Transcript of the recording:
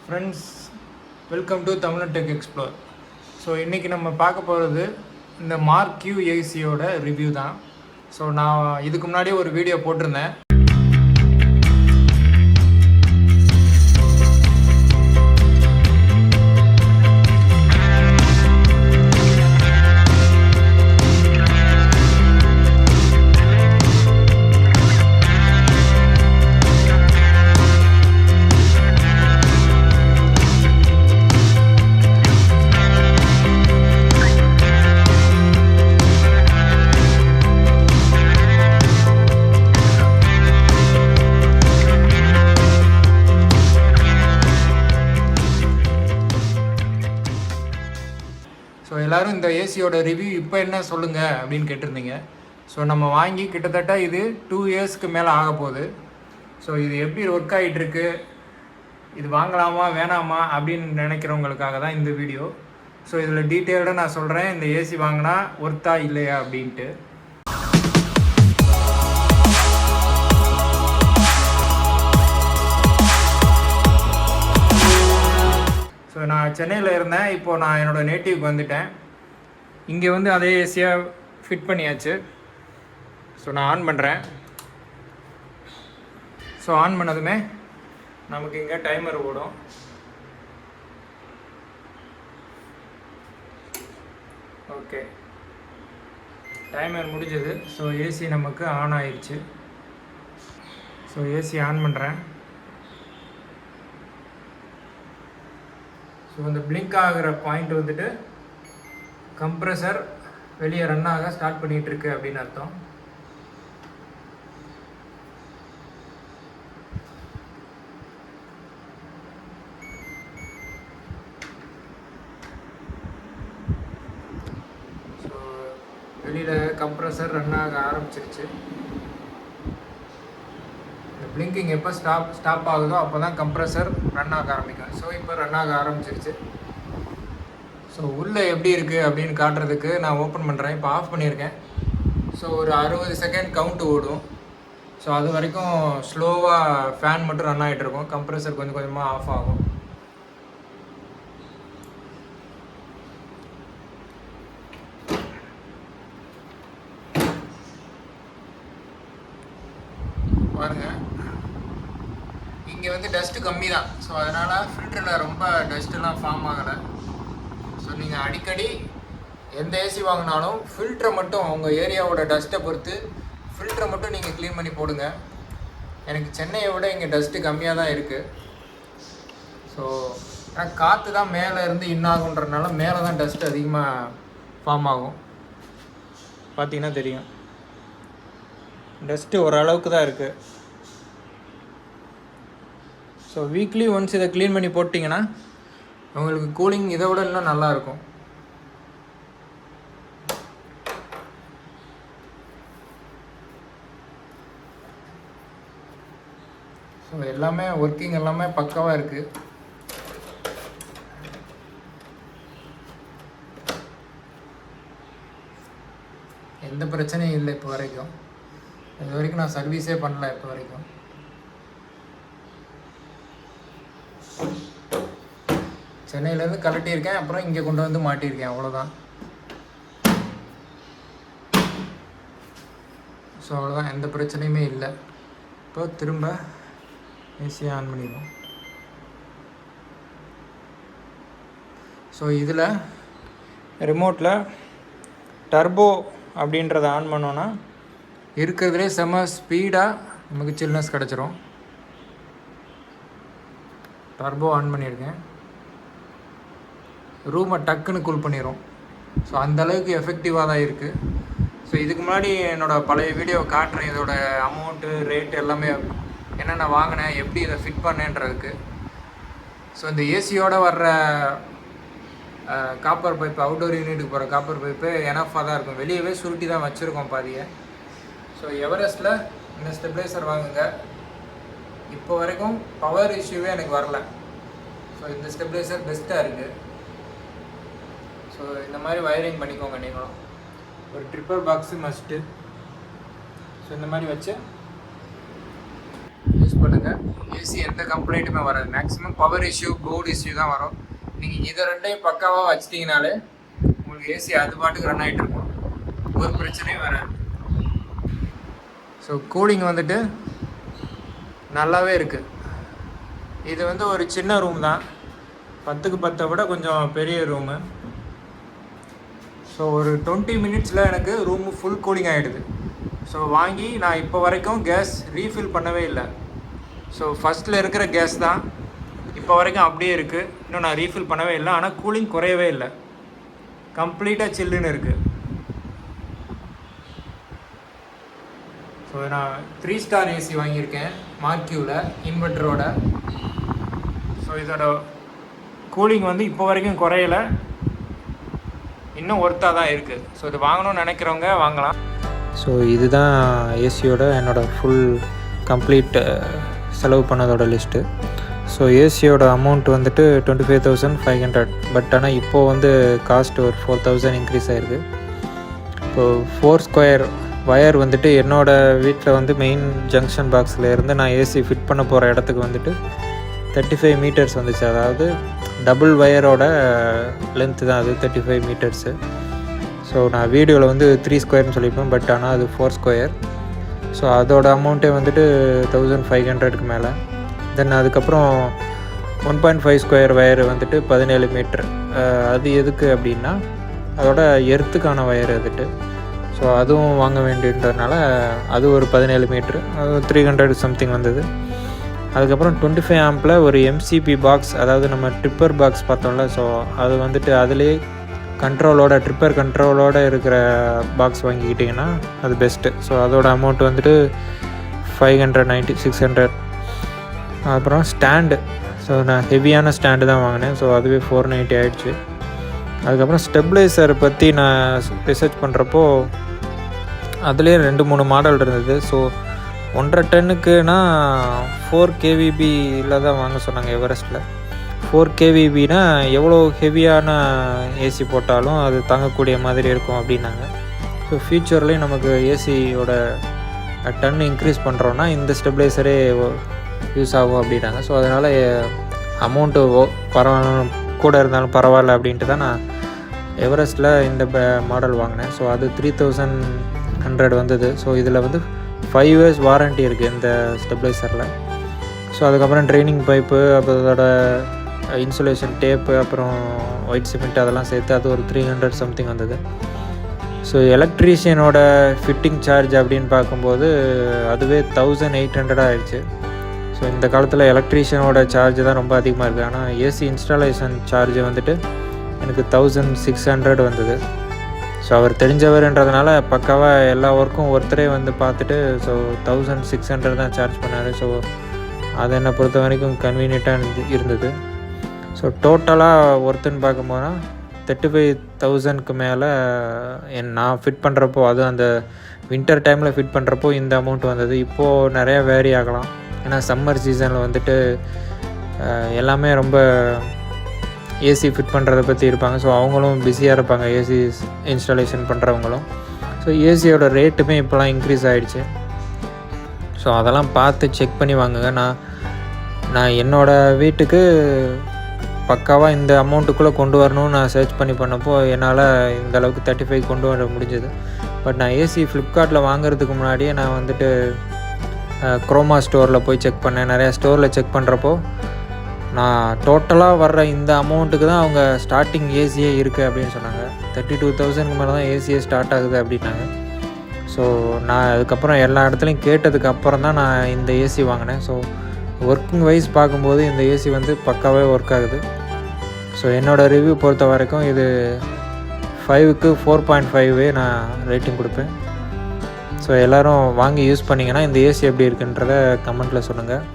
Friends, welcome to Tamil tech explore. So இன்றைக்கி நம்ம பார்க்க போகிறது இந்த மார்க் Q ஏசியோட ரிவ்யூ தான். ஸோ நான் இதுக்கு முன்னாடியே ஒரு வீடியோ போட்டிருந்தேன். ஸோ எல்லோரும் இந்த ஏசியோட ரிவ்யூ இப்போ என்ன சொல்லுங்கள் அப்படின்னு கேட்டிருந்தீங்க. ஸோ நம்ம வாங்கி கிட்டத்தட்ட இது 2 இயர்ஸ்க்கு மேலே ஆக போகுது. ஸோ இது எப்படி ஒர்க் ஆகிட்டுருக்கு, இது வாங்கலாமா வேணாமா அப்படின்னு நினைக்கிறவங்களுக்காக தான் இந்த வீடியோ. ஸோ இதில் டீட்டெயில்டாக நான் சொல்கிறேன், இந்த ஏசி வாங்கினா ஒர்த்தா இல்லையா அப்படின்ட்டு. ஸோ நான் சென்னையில் இருந்தேன், இப்போது நான் என்னோடய நேட்டிவ்க்கு வந்துட்டேன். இங்கே வந்து அதே ஏசியாக ஃபிட் பண்ணியாச்சு. ஸோ நான் ஆன் பண்ணுறேன். ஸோ ஆன் பண்ணதுமே நமக்கு இங்கே டைமர் ஓடும். ஓகே, டைமர் முடிஞ்சது. ஸோ ஏசி நமக்கு ஆன் ஆயிடுச்சு. ஸோ ஏசி ஆன் பண்ணுறேன். ஸோ இந்த பிளிங்க் ஆகிற பாயிண்ட் வந்துட்டு கம்ப்ரெசர் வெளியே ரன் ஆக ஸ்டார்ட் பண்ணிகிட்ருக்கு அப்படின்னு அர்த்தம். ஸோ வெளியில் கம்ப்ரெசர் ரன் ஆக ஆரம்பிச்சிருச்சு. பிளிங்கிங் எப்போ ஸ்டாப் ஆகுதோ அப்போ தான் கம்ப்ரெசர் ரன் ஆக ஆரம்பிக்கும். ஸோ இப்போ ரன் ஆக ஆரம்பிச்சிருச்சு. ஸோ உள்ளே எப்படி இருக்குது அப்படின்னு காட்டுறதுக்கு நான் ஓப்பன் பண்ணுறேன். இப்போ ஆஃப் பண்ணியிருக்கேன். ஸோ ஒரு 60 செகண்ட் கவுண்ட் ஓடும். ஸோ அது வரைக்கும் ஸ்லோவாக ஃபேன் மட்டும் ரன் ஆகிட்ருக்கும். கம்ப்ரெசர் கொஞ்சம் கொஞ்சமாக ஆஃப் ஆகும். பாருங்கள், இங்கே வந்து டஸ்ட்டு கம்மி தான். ஸோ அதனால் ஃபில்டரில் ரொம்ப டஸ்ட்டெல்லாம் ஃபார்ம் ஆகலை. ஸோ நீங்கள் அடிக்கடி எந்த ஏசி வாங்கினாலும் ஃபில்டரை மட்டும் உங்கள் ஏரியாவோட டஸ்ட்டை பொறுத்து ஃபில்டரை மட்டும் நீங்கள் க்ளீன் பண்ணி போடுங்க. எனக்கு சென்னையை விட இங்கே டஸ்ட்டு கம்மியாக தான் இருக்குது. ஸோ ஆனால் காற்று தான் மேலே இருந்து இன்னாகுன்றதுனால மேலே தான் டஸ்ட் அதிகமாக ஃபார்ம் ஆகும். பார்த்தீங்கன்னா தெரியும், டஸ்ட்டு ஓரளவுக்கு தான் இருக்குது. ஸோ வீக்லி ஒன்ஸ் இதை க்ளீன் பண்ணி போட்டிங்கன்னா உங்களுக்கு கூலிங் இதை விட இன்னும் நல்லாயிருக்கும். ஸோ எல்லாமே ஒர்க்கிங் எல்லாமே பக்காவாக இருக்குது. எந்த பிரச்சனையும் இல்லை இப்போ வரைக்கும். இது வரைக்கும் நான் சர்வீஸே பண்ணல இப்போ வரைக்கும். சென்னையிலேருந்து கலட்டியிருக்கேன், அப்புறம் இங்கே கொண்டு வந்து மாட்டியிருக்கேன், அவ்வளோதான். ஸோ அவ்வளோதான், எந்த பிரச்சனையுமே இல்லை. இப்போ திரும்ப ஏசியை ஆன் பண்ணிடுவோம். ஸோ இதில் ரிமோட்டில் டர்போ அப்படின்றத ஆன் பண்ணோன்னா இருக்கிறதுலே செம்ம ஸ்பீடாக நமக்கு சில்னஸ் கிடச்சிரும். டர்போ ஆன் பண்ணியிருக்கேன். ரூமை டக்குன்னு கூல் பண்ணிடும். ஸோ அந்தளவுக்கு எஃபெக்டிவாக தான் இருக்குது. ஸோ இதுக்கு முன்னாடி என்னோடய பழைய வீடியோ காட்டுறேன், இதோட அமௌண்ட்டு ரேட் எல்லாமே என்னென்ன வாங்கினேன், எப்படி இதை ஃபிட் பண்ணேன்றதுக்கு. ஸோ இந்த ஏசியோடு வர்ற காப்பர் பைப்பு, அவுட்டோர் யூனிட்டுக்கு போகிற காப்பர் பைப்பு எனஃபாக தான் இருக்கும். வெளியவே சுருட்டி தான் வச்சுருக்கோம் பாதியை. ஸோ எவரெஸ்ட்டில் இந்த ஸ்டெபிளைசர் வாங்குங்க. இப்போ வரைக்கும் பவர் இஷ்யூவே எனக்கு வரல. ஸோ இந்த ஸ்டெபிளைசர் பெஸ்ட்டாக இருக்குது. ஸோ இந்த மாதிரி வயரிங் பண்ணிக்கோங்க நீங்களும். ஒரு ட்ரிப்பர் பாக்ஸு மஸ்ட்டு. ஸோ இந்த மாதிரி வச்சு யூஸ் யூஸ் பண்ணுங்கள். ஏசி எந்த கம்ப்ளைண்ட்டுமே வராது. Maximum power issue, board issue தான் வரும். நீங்கள் இதை ரெண்டையும் பக்காவாக வச்சிட்டிங்கனாலே உங்களுக்கு ஏசி அது பாட்டுக்கு ரன் ஆகிட்டு இருக்கும், ஒரு பிரச்சனையும் வராது. ஸோ கூலிங் வந்துட்டு நல்லாவே இருக்குது. இது வந்து ஒரு சின்ன ரூம் தான், 10க்கு 10 விட கொஞ்சம் பெரிய ரூமு. ஸோ ஒரு 20 மினிட்ஸில் எனக்கு ரூமு ஃபுல் கூலிங் ஆகிடுது. ஸோ வாங்கி நான் இப்போ வரைக்கும் கேஸ் ரீஃபில் பண்ணவே இல்லை. ஸோ ஃபஸ்ட்டில் இருக்கிற கேஸ் தான் இப்போ வரைக்கும் அப்படியே இருக்குது. இன்னும் நான் ரீஃபில் பண்ணவே இல்லை. ஆனால் கூலிங் குறையவே இல்லை, கம்ப்ளீட்டாக சில்லுன்னு இருக்குது. ஸோ நான் 3 ஸ்டார் ஏசி வாங்கியிருக்கேன் மார்க்யூவில், இன்வெர்ட்டரோட. ஸோ இதோட கூலிங் வந்து இப்போ வரைக்கும் குறையலை, இன்னும் ஒர்த்தாக தான் இருக்குது. ஸோ இது வாங்கணும்னு நினைக்கிறவங்க வாங்கலாம். ஸோ இதுதான் ஏசியோட என்னோடய ஃபுல் கம்ப்ளீட் செலவு பண்ணதோட லிஸ்ட்டு. ஸோ ஏசியோட அமௌண்ட் வந்துட்டு 25,500. பட் ஆனால் இப்போது வந்து காஸ்ட் ஒரு 4,000 இன்க்ரீஸ் ஆகிருக்கு. இப்போது 4 ஸ்கொயர் வயர் வந்துட்டு என்னோடய வீட்டில் வந்து மெயின் ஜங்ஷன் பாக்ஸில் இருந்து நான் ஏசி ஃபிட் பண்ண போகிற இடத்துக்கு வந்துட்டு 35 மீட்டர்ஸ் வந்துச்சு. அதாவது டபுள் வயரோட லென்த்து தான் அது, 35 மீட்டர்ஸு. ஸோ நான் வீடியோவில் வந்து 3 ஸ்கொயர்னு சொல்லியிருப்பேன், பட் ஆனால் அது 4 ஸ்கொயர். ஸோ அதோட அமௌண்ட்டே வந்துட்டு 1,500க்கு மேலே. தென் அதுக்கப்புறம் 1.5 ஸ்கொயர் வயர் வந்துட்டு 17 மீட்ரு. அது எதுக்கு அப்படின்னா அதோட எர்த்துக்கான வயர் வந்துட்டு. ஸோ அதுவும் வாங்க வேண்டியதுன்றதுனால அது ஒரு 17 மீட்ரு, அது 300 சம்திங் வந்தது. அதுக்கப்புறம் 25 ஆம்பில் ஒரு எம்சிபி பாக்ஸ், அதாவது நம்ம ட்ரிப்பர் பாக்ஸ் பார்த்தோம்ல. ஸோ அது வந்துட்டு அதிலே கண்ட்ரோலோட, ட்ரிப்பர் கண்ட்ரோலோடு இருக்கிற பாக்ஸ் வாங்கிக்கிட்டிங்கன்னா அது பெஸ்ட்டு. ஸோ அதோட அமௌண்ட் வந்துட்டு 590, 600. அப்புறம் ஸ்டாண்டு. ஸோ நான் ஹெவியான ஸ்டாண்டு தான் வாங்கினேன். ஸோ அதுவே 490 ஆகிடுச்சு. அதுக்கப்புறம் ஸ்டெபிளைசரை பற்றி நான் ரிசர்ச் பண்ணுறப்போ அதுலேயே 2-3 மாடல் இருந்தது. ஸோ 1.5 டன்னுக்குனா 4 kVBயில் தான் வாங்க சொன்னாங்க எவரெஸ்ட்டில். 4 kVBனா எவ்வளோ ஹெவியான ஏசி போட்டாலும் அது தாங்கக்கூடிய மாதிரி இருக்கும் அப்படின்னாங்க. ஸோ ஃப்யூச்சர்லேயும் நமக்கு ஏசியோட டன் இன்க்ரீஸ் பண்ணுறோன்னா இந்த ஸ்டெபிளைசரே யூஸ் ஆகும் அப்படின்னாங்க. ஸோ அதனால் அமௌண்ட்டு பரவாயில்ல, கூட இருந்தாலும் பரவாயில்ல அப்படின்ட்டு தான் நான் எவரெஸ்ட்டில் இந்த மாடல் வாங்கினேன். ஸோ அது 3,100 வந்தது. ஸோ இதில் வந்து 5 years வாரண்ட்டி இருக்குது இந்த ஸ்டெபிளைசரில். ஸோ அதுக்கப்புறம் ட்ரைனிங் பைப்பு, அப்புறம் அதோட இன்சுலேஷன் டேப்பு, அப்புறம் ஒயிட் சிமெண்ட் அதெல்லாம் சேர்த்து அது ஒரு 300 சம்திங் வந்தது. ஸோ எலக்ட்ரீஷியனோட ஃபிட்டிங் சார்ஜ் அப்படின்னு பார்க்கும்போது அதுவே 1,800 ஆகிடுச்சு. ஸோ இந்த காலத்தில் எலக்ட்ரீஷியனோட சார்ஜ் தான் ரொம்ப அதிகமாக இருக்குது. ஆனால் ஏசி இன்ஸ்டாலேஷன் சார்ஜ் வந்துட்டு எனக்கு 1,600 வந்தது. ஸோ அவர் தெரிஞ்சவர்ன்றதுனால பக்காவாக எல்லா ஒர்க்கும் ஒருத்தரே வந்து பார்த்துட்டு ஸோ 1,600 தான் சார்ஜ் பண்ணார். ஸோ அது என்னை பொறுத்த வரைக்கும் கன்வீனியண்ட்டாக இருந்தது. ஸோ டோட்டலாக ஒர்த்துன்னு பார்க்கும்போது 35,000க்கு மேலே நான் ஃபிட் பண்ணுறப்போ, அது அந்த வின்டர் டைமில் ஃபிட் பண்ணுறப்போ இந்த அமௌண்ட் வந்தது. இப்போது நிறையா வேரி ஆகலாம், ஏன்னா சம்மர் சீசனில் வந்துட்டு எல்லாமே ரொம்ப ஏசி ஃபிட் பண்ணுறதை பற்றி இருப்பாங்க. ஸோ அவங்களும் பிஸியாக இருப்பாங்க, ஏசி இன்ஸ்டாலேஷன் பண்ணுறவங்களும். ஸோ ஏசியோட ரேட்டுமே இப்போலாம் இன்க்ரீஸ் ஆகிடுச்சு. ஸோ அதெல்லாம் பார்த்து செக் பண்ணி வாங்குங்க. நான் என்னோடய வீட்டுக்கு பக்காவாக இந்த அமௌண்ட்டுக்குள்ளே கொண்டு வரணும்னு நான் சர்ச் பண்ணப்போ என்னால் இந்த அளவுக்கு 35 கொண்டு வர முடிஞ்சது. பட் நான் ஏசி ஃப்ளிப்கார்ட்டில் வாங்குறதுக்கு முன்னாடியே நான் வந்துட்டு குரோமா ஸ்டோரில் போய் செக் பண்ணேன். நிறையா ஸ்டோரில் செக் பண்ணுறப்போ நான் டோட்டலாக வர்ற இந்த அமௌண்ட்டுக்கு தான் அவங்க ஸ்டார்டிங் ஏசியே இருக்குது அப்படின்னு சொன்னாங்க. 32,000க்கு மேலே தான் ஏசியே ஸ்டார்ட் ஆகுது அப்படின்னாங்க. ஸோ நான் அதுக்கப்புறம் எல்லா இடத்துலையும் கேட்டதுக்கு அப்புறம் தான் நான் இந்த ஏசி வாங்கினேன். ஸோ ஒர்க்கிங் வைஸ் பார்க்கும்போது இந்த ஏசி வந்து பக்காவே ஒர்க் ஆகுது. ஸோ என்னோடய ரிவ்யூ பொறுத்த வரைக்கும் இது 5க்கு 4.5 நான் ரேட்டிங் கொடுப்பேன். ஸோ எல்லோரும் வாங்கி யூஸ் பண்ணிங்கன்னா இந்த ஏசி எப்படி இருக்குன்றத கமெண்ட்டில் சொல்லுங்கள்.